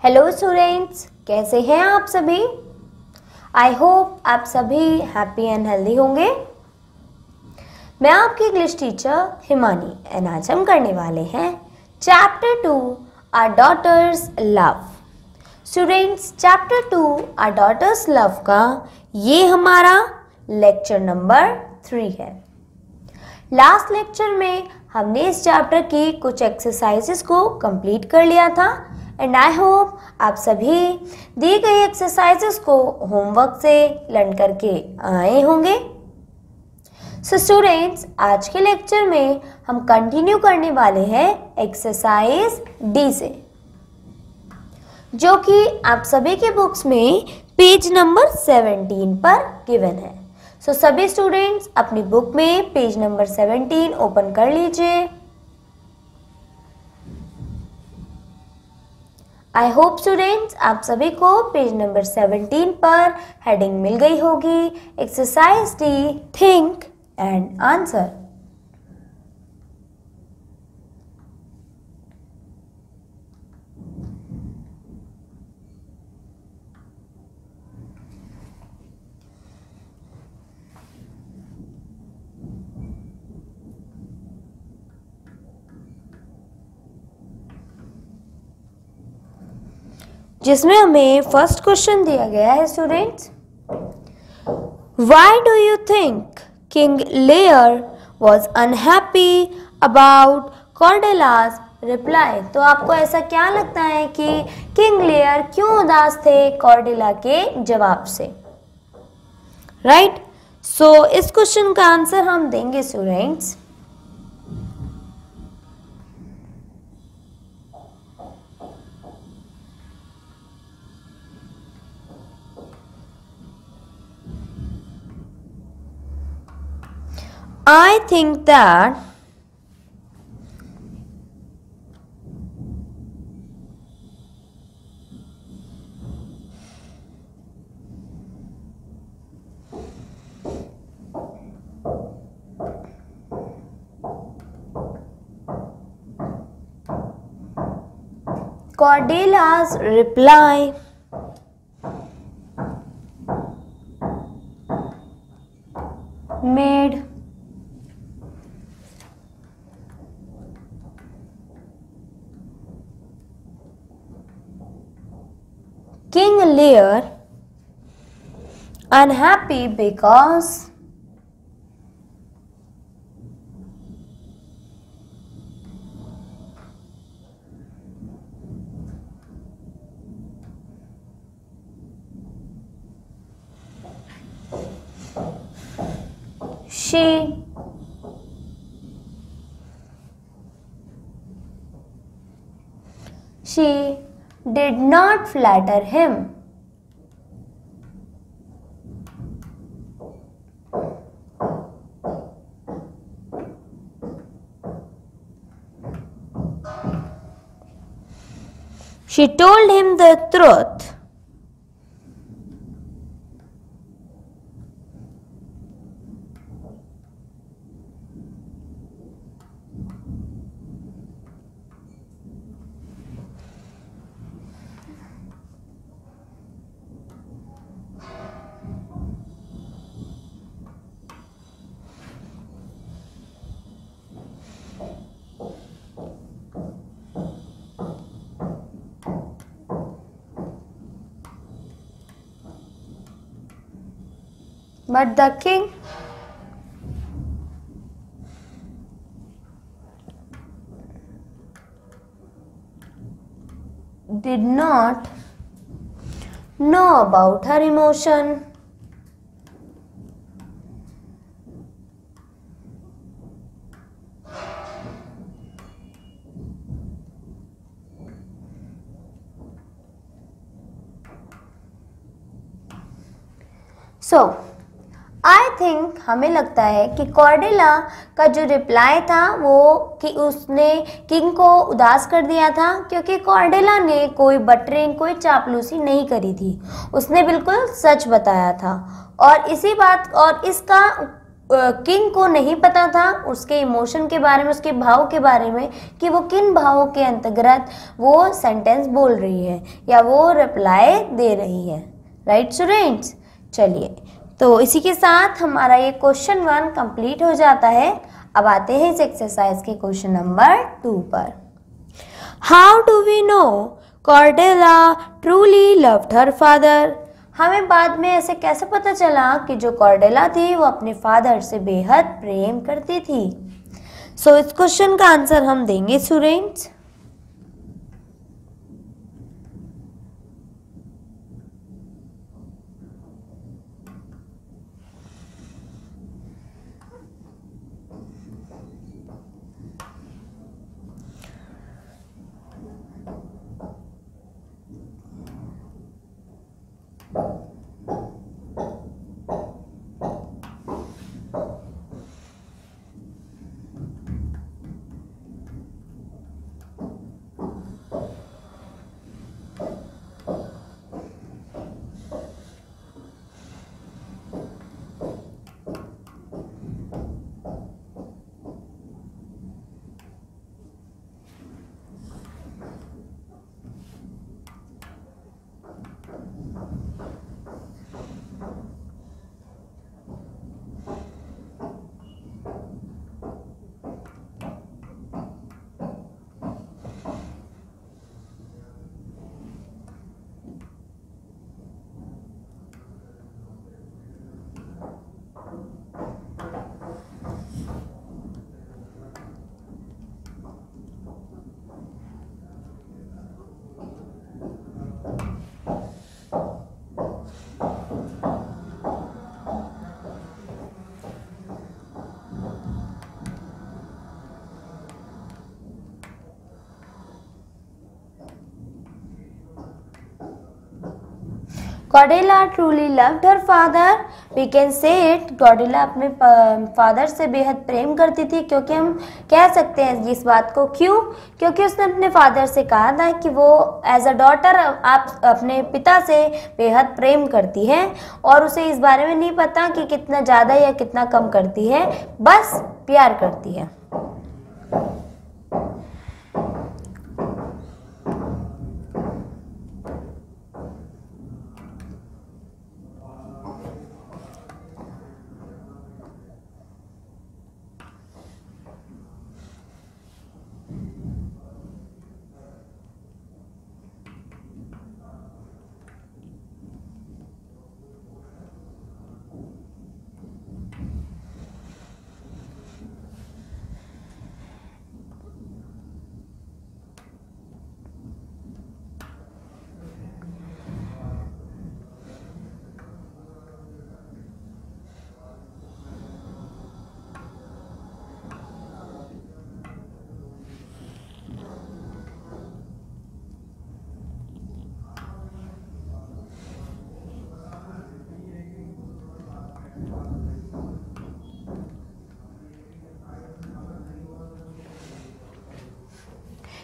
Hello students, कैसे हैं आप सभी। आई होप आप सभी हैप्पी एंड हेल्दी होंगे। मैं आपकी इंग्लिश टीचर हिमानी एंड आज हम करने वाले हैं chapter 2 our daughters love. Students, chapter 2 our daughters love का ये हमारा लेक्चर नंबर 3 है। लास्ट लेक्चर में हमने इस चैप्टर की कुछ एक्सरसाइजेस को कंप्लीट कर लिया था एंड आई होप आप सभी दी गई एक्सरसाइजेस को होमवर्क से लर्न करके आए होंगे। सो स्टूडेंट्स, आज के लेक्चर में हम कंटिन्यू करने वाले हैं एक्सरसाइज डी से, जो कि आप सभी के बुक्स में पेज नंबर 17 पर गिवन है। सो सभी स्टूडेंट्स अपनी बुक में पेज नंबर 17 ओपन कर लीजिए। आई होप स्टूडेंट्स आप सभी को पेज नंबर 17 पर हेडिंग मिल गई होगी, exercise D, think and answer. जिसमें हमें फर्स्ट क्वेश्चन दिया गया है students, why do you think King Lear was unhappy about Cordelia's reply. तो आपको ऐसा क्या लगता है कि किंग लेयर क्यों उदास थे कॉर्डेला के जवाब से, राइट। सो इस क्वेश्चन का आंसर हम देंगे students I think that Cordelia's reply made King Lear unhappy because she did not flatter him. She told him the truth. But the king did not know about her emotion. So I think हमें लगता है कि कॉर्डेला का जो reply था वो कि उसने किंग को उदास कर दिया था, क्योंकि कॉर्डेला ने कोई बटरिंग, कोई चापलूसी नहीं करी थी। उसने बिल्कुल सच बताया था और इसी बात और इसका किंग को नहीं पता था उसके इमोशन के बारे में, उसके भाव के बारे में, कि वो किन भावों के अंतर्गत वो सेंटेंस बोल रही है या वो रिप्लाई दे रही है। राइट स्टूडेंट्स, चलिए तो इसी के साथ हमारा ये क्वेश्चन 1 कंप्लीट हो जाता है। अब आते हैं इस एक्सरसाइज के क्वेश्चन नंबर 2 पर। How do we know Cordelia truly loved her father? हमें बाद में ऐसे कैसे पता चला कि जो कॉर्डेला थी वो अपने फादर से बेहद प्रेम करती थी? सो इस क्वेश्चन का आंसर हम देंगे students. Cordelia truly loved her father. We can say it. Cordelia अपने फादर से बेहद प्रेम करती थी, क्योंकि हम कह सकते हैं इस बात को। क्यों? क्योंकि उसने अपने फादर से कहा था कि वो एज अ डॉटर आप अपने पिता से बेहद प्रेम करती है, और उसे इस बारे में नहीं पता कि कितना ज़्यादा या कितना कम करती है, बस प्यार करती है।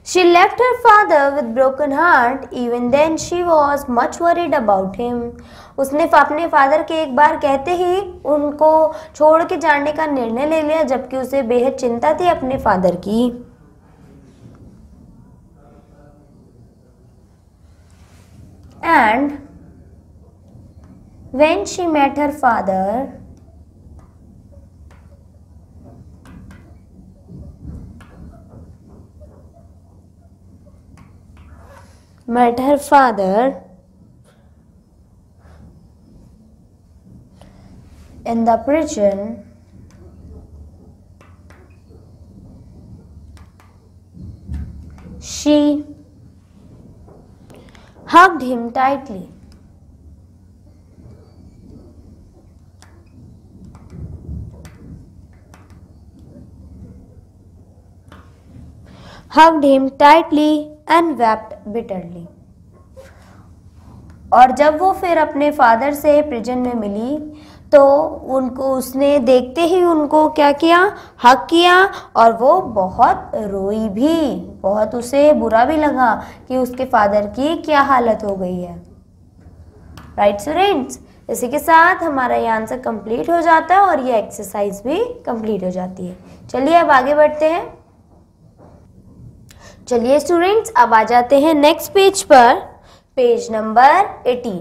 She left her father with broken heart. Even then she was much worried about him. उसने अपने फादर के एक बार कहते ही उनको छोड़ के जाने का निर्णय ले लिया, जबकि उसे बेहद चिंता थी अपने फादर की। And when she met her father, in the prison, she hugged him tightly. And wept bitterly. और जब वो फिर अपने फादर से प्रिजन में मिली तो उनको उसने देखते ही उनको क्या किया, हक किया, और वो बहुत रोई भी, बहुत उसे बुरा भी लगा कि उसके फादर की क्या हालत हो गई है। राइट स्टूडेंट्स, इसी के साथ हमारा ये आंसर कंप्लीट हो जाता है और ये एक्सरसाइज भी कंप्लीट हो जाती है। चलिए अब आगे बढ़ते हैं। चलिए स्टूडेंट्स अब आ जाते हैं नेक्स्ट पेज पर, पेज नंबर 18।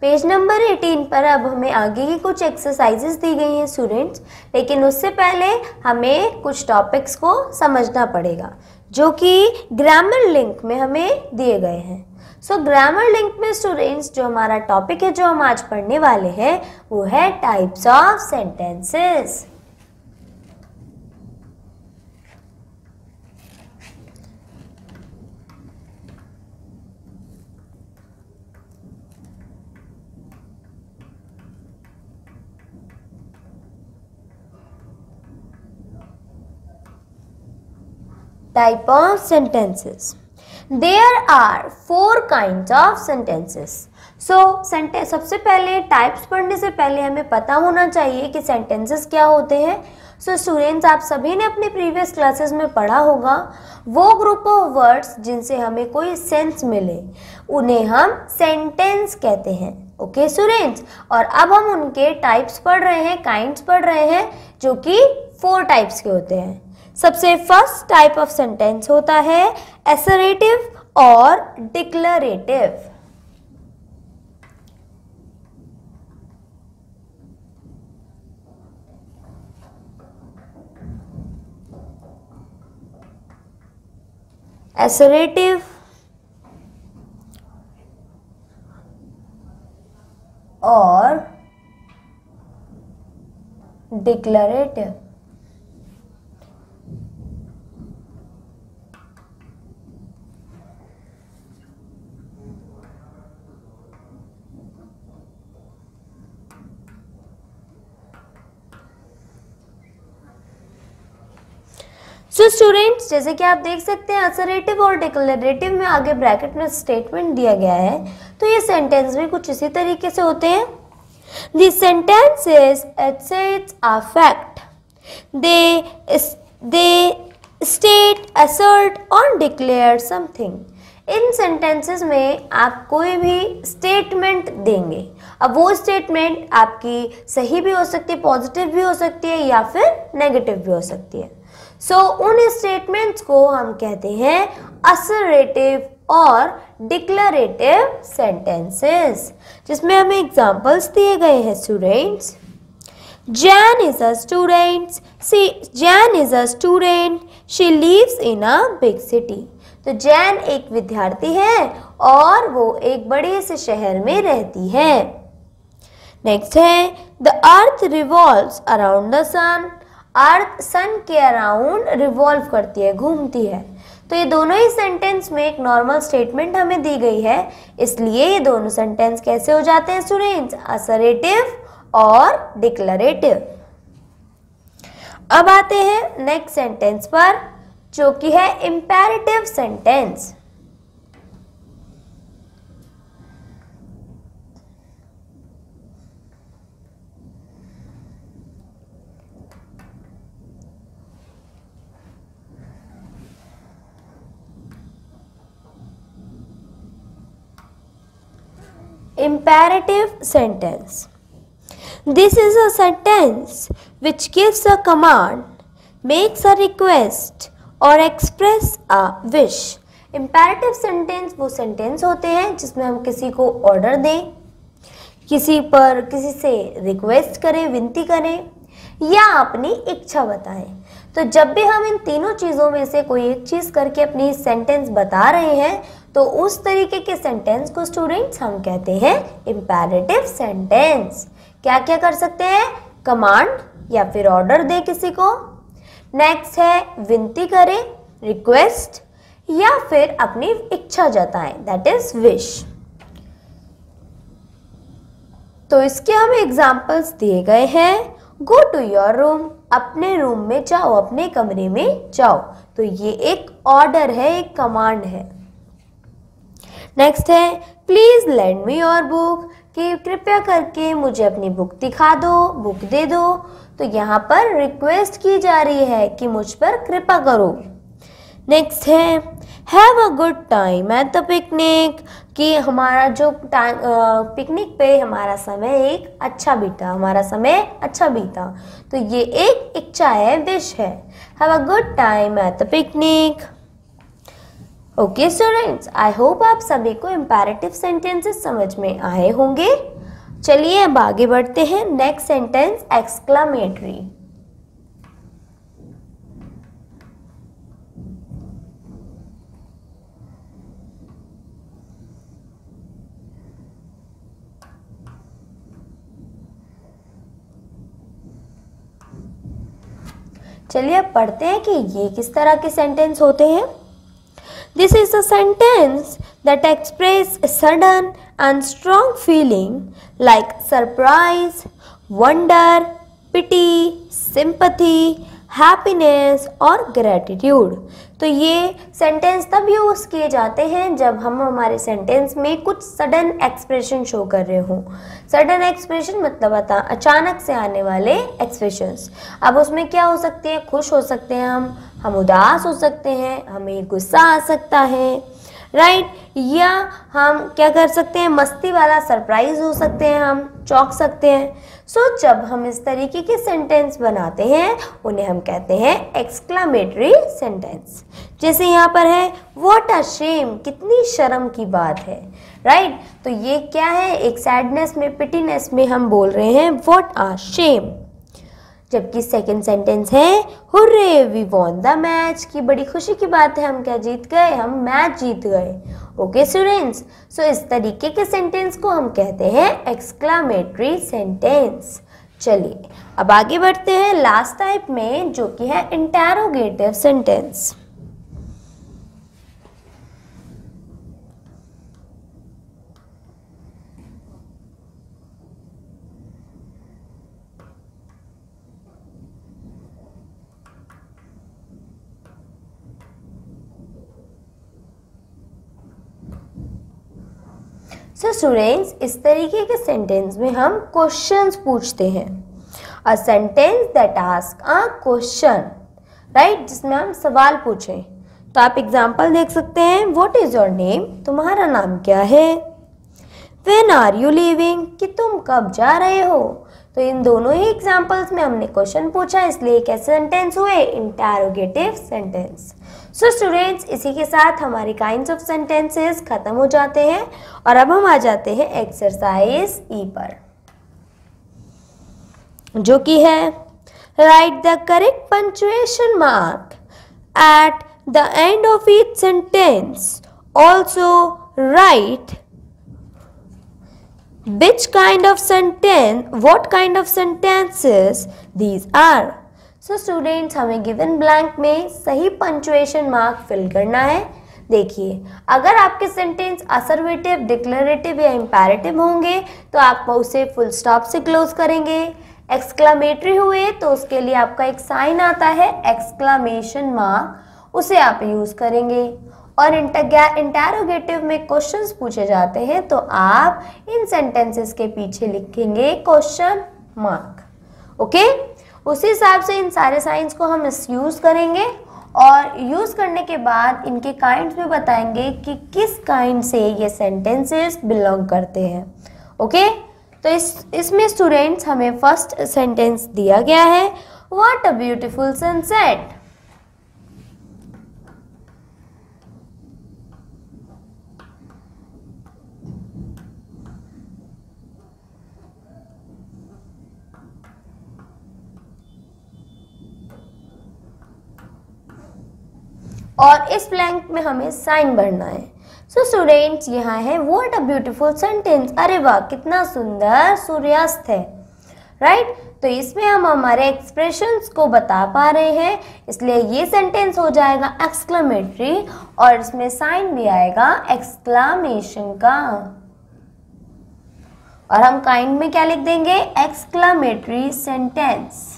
पेज नंबर 18 पर अब हमें आगे की कुछ एक्सरसाइजेस दी गई हैं स्टूडेंट्स, लेकिन उससे पहले हमें कुछ टॉपिक्स को समझना पड़ेगा जो कि ग्रामर लिंक में हमें दिए गए हैं। सो ग्रामर लिंक में स्टूडेंट्स जो हमारा टॉपिक है जो हम आज पढ़ने वाले हैं वो है types of sentences. Type of sentences. There are 4 kinds of sentences. So sentence सबसे पहले टाइप्स पढ़ने से पहले हमें पता होना चाहिए कि सेंटेंसेस क्या होते हैं। सो स्टूडेंट्स आप सभी ने अपने प्रीवियस क्लासेस में पढ़ा होगा वो ग्रुप ऑफ वर्ड्स जिनसे हमें कोई सेंस मिले उन्हें हम सेंटेंस कहते हैं। ओके स्टूडेंट्स, और अब हम उनके टाइप्स पढ़ रहे हैं, काइंड्स पढ़ रहे हैं जो कि 4 टाइप्स के होते हैं। सबसे फर्स्ट टाइप ऑफ सेंटेंस होता है असर्टिव और डिक्लरेटिव। असर्टिव और डिक्लरेटिव। सो स्टूडेंट्स जैसे कि आप देख सकते हैं असर्टिव और डिक्लरेटिव में आगे ब्रैकेट में स्टेटमेंट दिया गया है, तो ये सेंटेंस भी कुछ इसी तरीके से होते हैं। The sentences asserts a fact. They state, assert or declare something. In sentences में आप कोई भी स्टेटमेंट देंगे। अब वो स्टेटमेंट आपकी सही भी हो सकती है, पॉजिटिव भी हो सकती है या फिर नेगेटिव भी हो सकती है। सो उन स्टेटमेंट्स को हम कहते हैं असर्टिव और डिक्लरेटिव सेंटेंसेस, जिसमें हमें एग्जांपल्स दिए गए हैं students. Jan is a student. Jan is a student. She lives in a big city. तो जैन एक विद्यार्थी है और वो एक बड़े से शहर में रहती है। नेक्स्ट है the earth revolves around the sun. Earth sun के अराउंड रिवॉल्व करती है, घूमती है। तो ये दोनों ही सेंटेंस में एक नॉर्मल स्टेटमेंट हमें दी गई है, इसलिए ये दोनों सेंटेंस कैसे हो जाते हैं स्टूडेंट्स, असर्टिव और डिक्लरेटिव। अब आते हैं नेक्स्ट सेंटेंस पर जो कि है imperative sentence. Imperative sentence. This is a sentence which gives a command, makes a request or express a wish. Imperative sentence वो सेंटेंस होते हैं जिसमें हम किसी को ऑर्डर दें, किसी से रिक्वेस्ट करें, विनती करें या अपनी इच्छा बताएं। तो जब भी हम इन तीनों चीज़ों में से कोई एक चीज़ करके अपनी सेंटेंस बता रहे हैं तो उस तरीके के सेंटेंस को स्टूडेंट्स हम कहते हैं इंपेरेटिव सेंटेंस। क्या क्या कर सकते हैं, कमांड या फिर ऑर्डर दे किसी को, नेक्स्ट है विनती करें, रिक्वेस्ट, या फिर अपनी इच्छा जताएं, दैट इज विश। तो इसके हमें एग्जाम्पल्स दिए गए हैं। गो टू योर रूम, अपने रूम में जाओ, अपने कमरे में जाओ। तो ये एक ऑर्डर है, एक कमांड है। नेक्स्ट है please lend me your book, कि कृपया करके मुझे अपनी बुक दिखा दो, बुक दे दो। तो यहाँ पर रिक्वेस्ट की जा रही है कि मुझ पर कृपा करो। नेक्स्ट है have a good time at the picnic, कि हमारा जो पिकनिक पे हमारा समय एक अच्छा बीता, हमारा समय अच्छा बीता। तो ये एक इच्छा है, विश है। Have a good time at the picnic. Okay students, I hope आप सभी को इम्पेरेटिव सेंटेंसेस समझ में आए होंगे। चलिए अब आगे बढ़ते हैं। Next sentence exclamatory. चलिए अब पढ़ते हैं कि ये किस तरह के सेंटेंस होते हैं। This is a sentence that expresses a sudden and strong feeling like surprise, wonder, pity, sympathy, happiness और gratitude। तो ये सेंटेंस तब यूज़ किए जाते हैं जब हम हमारे सेंटेंस में कुछ सडन एक्सप्रेशन शो कर रहे हों। सडन एक्सप्रेशन मतलब अचानक से आने वाले एक्सप्रेशंस। अब उसमें क्या हो सकते हैं, खुश हो सकते हैं हम उदास हो सकते हैं, हमें गुस्सा आ सकता है, राइट, या हम क्या कर सकते हैं, मस्ती वाला सरप्राइज हो सकते हैं, हम चौंक सकते हैं। सो जब हम इस तरीके के सेंटेंस बनाते हैं उन्हें हम कहते हैं एक्सक्लामेटरी सेंटेंस। जैसे यहाँ पर है व्हाट अ शेम, कितनी शर्म की बात है, राइट। तो ये क्या है, एक सैडनेस में, पिटीनेस में हम बोल रहे हैं व्हाट अ शेम। जबकि सेकंड सेंटेंस है hurray we won the match, की बड़ी खुशी की बात है, हम क्या जीत गए, हम मैच जीत गए। ओके स्टूडेंट्स, सो इस तरीके के सेंटेंस को हम कहते हैं एक्सक्लामेटरी सेंटेंस। चलिए अब आगे बढ़ते हैं लास्ट टाइप में, जो कि है इंटेरोगेटिव सेंटेंस। सो स्टूडेंट्स, इस तरीके के सेंटेंस में हम क्वेश्चंस पूछते हैं। A sentence that ask a question, right, जिसमें हम सवाल पूछें। तो आप एग्जांपल देख सकते हैं, व्हाट इज योर नेम, तुम्हारा नाम क्या है। व्हेन आर यू लीविंग, कि तुम कब जा रहे हो। तो इन दोनों ही एग्जांपल्स में हमने क्वेश्चन पूछा, इसलिए कैसे सेंटेंस हुए, इंटेरोगेटिव सेंटेंस। सो स्टूडेंट्स, इसी के साथ हमारे काइंड्स ऑफ सेंटेंसेस खत्म हो जाते हैं और अब हम आ जाते हैं एक्सरसाइज ई पर, जो कि है right the correct punctuation mark at the end of each sentence. Also right which kind of sentence, what kind of sentences these are। So students, हमें given blank में सही पंक्चुएशन मार्क फिल करना है। देखिए, अगर आपके सेंटेंस असर्वेटिव, डिक्लेरेटिव या imperative होंगे तो आप उसे फुल स्टॉप से क्लोज करेंगे। एक्सक्लामेटरी हुए तो उसके लिए आपका एक साइन आता है एक्सक्लामेशन मार्क, उसे आप यूज करेंगे। और इंटेरोगेटिव में क्वेश्चंस पूछे जाते हैं तो आप इन सेंटेंसेस के पीछे लिखेंगे क्वेश्चन मार्क। ओके, उसी हिसाब से इन सारे साइंस को हम यूज करेंगे और यूज करने के बाद इनके काइंड्स में बताएंगे कि किस काइंड से ये सेंटेंसेस बिलोंग करते हैं। ओके, तो इसमें स्टूडेंट्स हमें फर्स्ट सेंटेंस दिया गया है, व्हाट अ ब्यूटीफुल सनसेट। और इस ब्लैंक में हमें साइन भरना है। सो स्टूडेंट्स, यहाँ है व्हाट अ ब्यूटीफुल सेंटेंस, अरे वाह कितना सुंदर सूर्यास्त है, राइट। तो इसमें हम हमारे एक्सप्रेशंस को बता पा रहे हैं, इसलिए ये सेंटेंस हो जाएगा एक्सक्लेमेटरी और इसमें साइन भी आएगा एक्सक्लामेशन का। और हम काइंड में क्या लिख देंगे, एक्सक्लामेटरी सेंटेंस।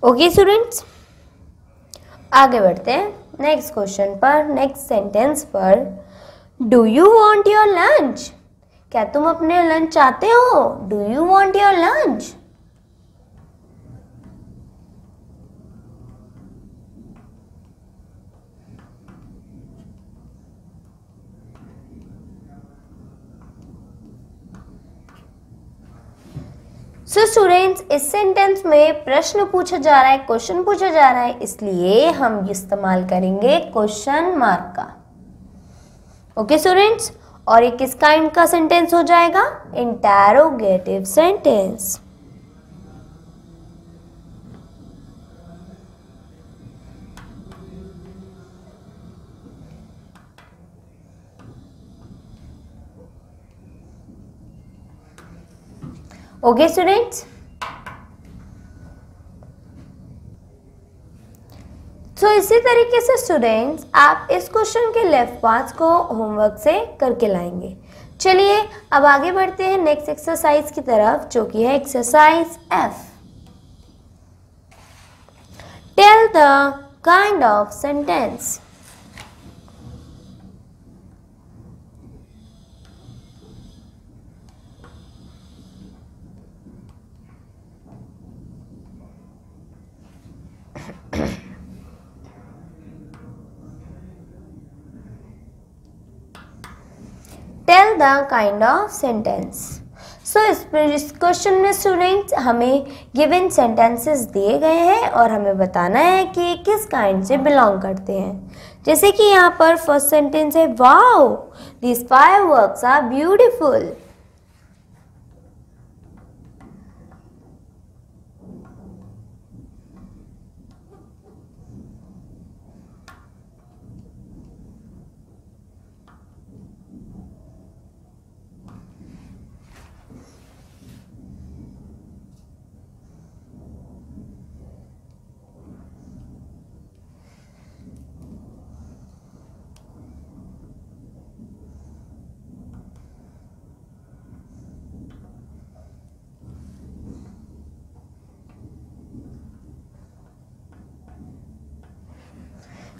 ओके स्टूडेंट्स, आगे बढ़ते हैं नेक्स्ट क्वेश्चन पर, नेक्स्ट सेंटेंस पर। Do you want your lunch? क्या तुम अपने लंच चाहते हो? Do you want your lunch? So students, इस सेंटेंस में प्रश्न पूछा जा रहा है, क्वेश्चन पूछा जा रहा है, इसलिए हम इस्तेमाल करेंगे क्वेश्चन मार्क का। ओके स्टूडेंट्स, और ये किस काइंड का सेंटेंस हो जाएगा? Interrogative sentence. ओके स्टूडेंट्स, तो इसी तरीके से स्टूडेंट्स आप इस क्वेश्चन के लेफ्ट पार्ट्स को होमवर्क से करके लाएंगे। चलिए अब आगे बढ़ते हैं नेक्स्ट एक्सरसाइज की तरफ, जो कि है exercise F। Tell the kind of sentence. Tell the kind of sentence. So इस क्वेश्चन में स्टूडेंट्स हमें गिवन सेंटेंसेस दिए गए हैं और हमें बताना है कि ये किस काइंड से बिलोंग करते हैं। जैसे कि यहाँ पर फर्स्ट सेंटेंस है, wow these fireworks are beautiful.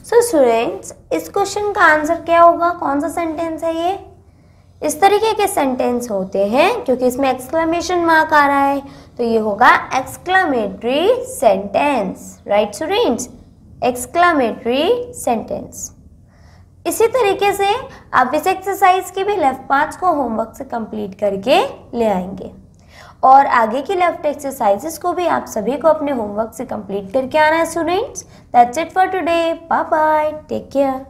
So students, इस क्वेश्चन का आंसर क्या होगा? कौन सा सेंटेंस है ये? इस तरीके के सेंटेंस होते हैं, क्योंकि इसमें एक्सक्लेमेशन मार्क आ रहा है, तो ये होगा exclamatory sentence. Right students, exclamatory sentence. इसी तरीके से आप इस एक्सरसाइज के भी लेफ्ट पार्ट्स को होमवर्क से कंप्लीट करके ले आएंगे, और आगे की लेफ्ट एक्सरसाइजेस को भी आप सभी को अपने होमवर्क से कंप्लीट करके आना है students. That's it for today. Bye bye, take care.